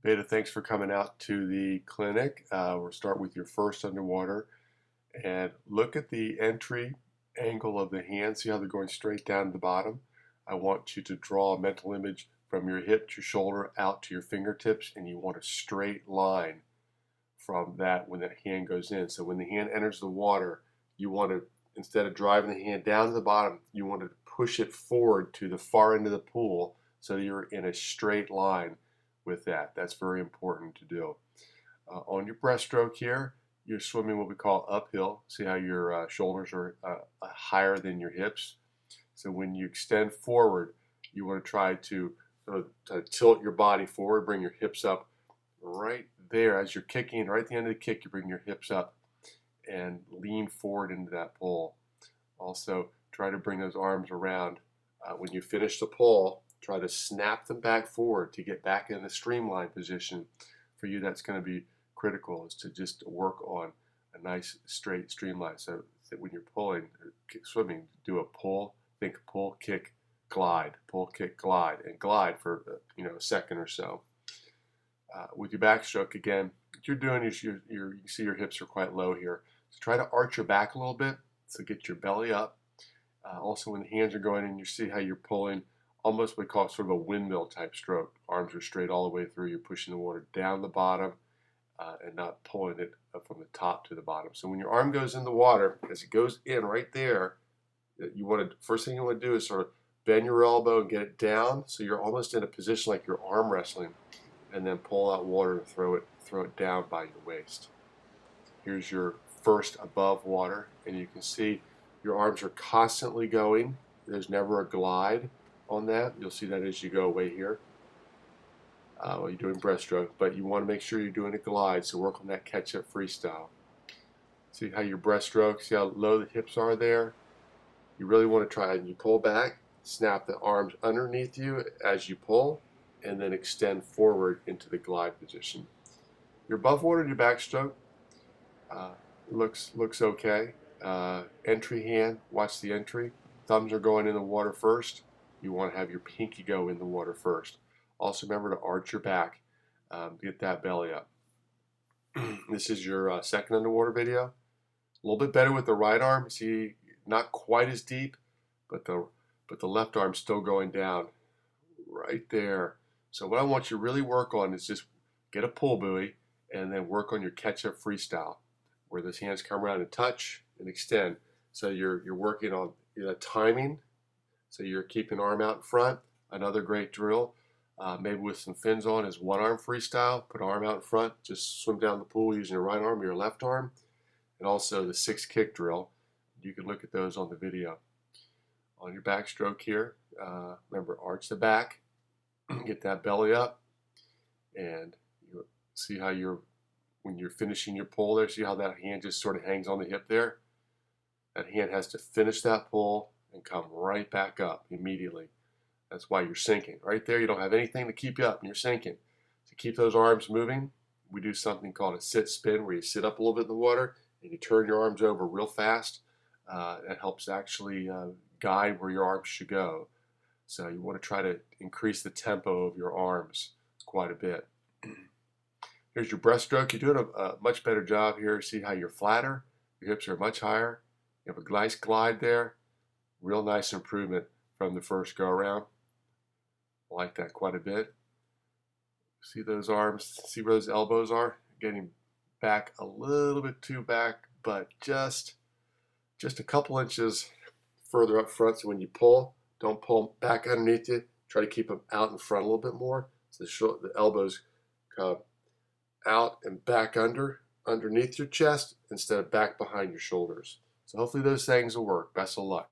Beta, thanks for coming out to the clinic. We'll start with your first underwater and look at the entry angle of the hand. See how they're going straight down to the bottom? I want you to draw a mental image from your hip to your shoulder out to your fingertips, and you want a straight line from that when that hand goes in. So when the hand enters the water, you want to, instead of driving the hand down to the bottom, you want to push it forward to the far end of the pool so that you're in a straight line with that. That's very important to do. On your breaststroke here, you're swimming what we call uphill. See how your shoulders are higher than your hips. So when you extend forward, you want to try to tilt your body forward, bring your hips up right there as you're kicking. Right at the end of the kick, you bring your hips up and lean forward into that pull. Also, try to bring those arms around. When you finish the pull, try to snap them back forward to get back in the streamline position. For you, that's going to be critical, is to just work on a nice straight streamline. So that when you're pulling, swimming, do a pull, think pull, kick, glide, pull, kick, glide, and glide for a second or so. With your backstroke, again, what you're doing is you see your hips are quite low here. So try to arch your back a little bit, so get your belly up. Also, when the hands are going in, you see how you're pulling almost what we call sort of a windmill type stroke. Arms are straight all the way through. You're pushing the water down the bottom and not pulling it up from the top to the bottom. So when your arm goes in the water, as it goes in right there, first thing you want to do is sort of bend your elbow and get it down so you're almost in a position like you're arm wrestling, and then pull out water and throw it down by your waist. Here's your first above water, and you can see your arms are constantly going. There's never a glide on that. You'll see that as you go away here while you're doing breaststroke, but you want to make sure you're doing a glide, so work on that catch-up freestyle. See how your breaststroke, see how low the hips are there? You really want to try, and you pull back, snap the arms underneath you as you pull, and then extend forward into the glide position. Your above water, your backstroke looks okay. Entry hand, watch the entry. Thumbs are going in the water first. You want to have your pinky go in the water first. Also remember to arch your back, get that belly up. This is your second underwater video. A little bit better with the right arm. See, not quite as deep, but the left arm's still going down right there. So what I want you to really work on is just get a pull buoy and then work on your catch-up freestyle, where those hands come around and touch and extend. So you're working on timing. So you're keeping arm out in front. Another great drill, maybe with some fins on, is one arm freestyle. Put arm out in front. Just swim down the pool using your right arm or your left arm. And also the 6 kick drill. You can look at those on the video. On your backstroke here, remember, arch the back, get that belly up, and you see how when you're finishing your pull there, see how that hand just sort of hangs on the hip there? That hand has to finish that pull and come right back up immediately. That's why you're sinking. Right there, you don't have anything to keep you up, and you're sinking. To keep those arms moving, we do something called a sit spin, where you sit up a little bit in the water and you turn your arms over real fast. That helps actually guide where your arms should go. So you want to try to increase the tempo of your arms quite a bit. Here's your breaststroke. You're doing a much better job here. See how you're flatter? Your hips are much higher. You have a nice glide there. Real nice improvement from the first go around. I like that quite a bit. See those arms? See where those elbows are? Getting back a little bit too back, but just a couple inches further up front. So when you pull, don't pull back underneath you. Try to keep them out in front a little bit more. So the elbows come out and back underneath your chest instead of back behind your shoulders. So hopefully those things will work. Best of luck.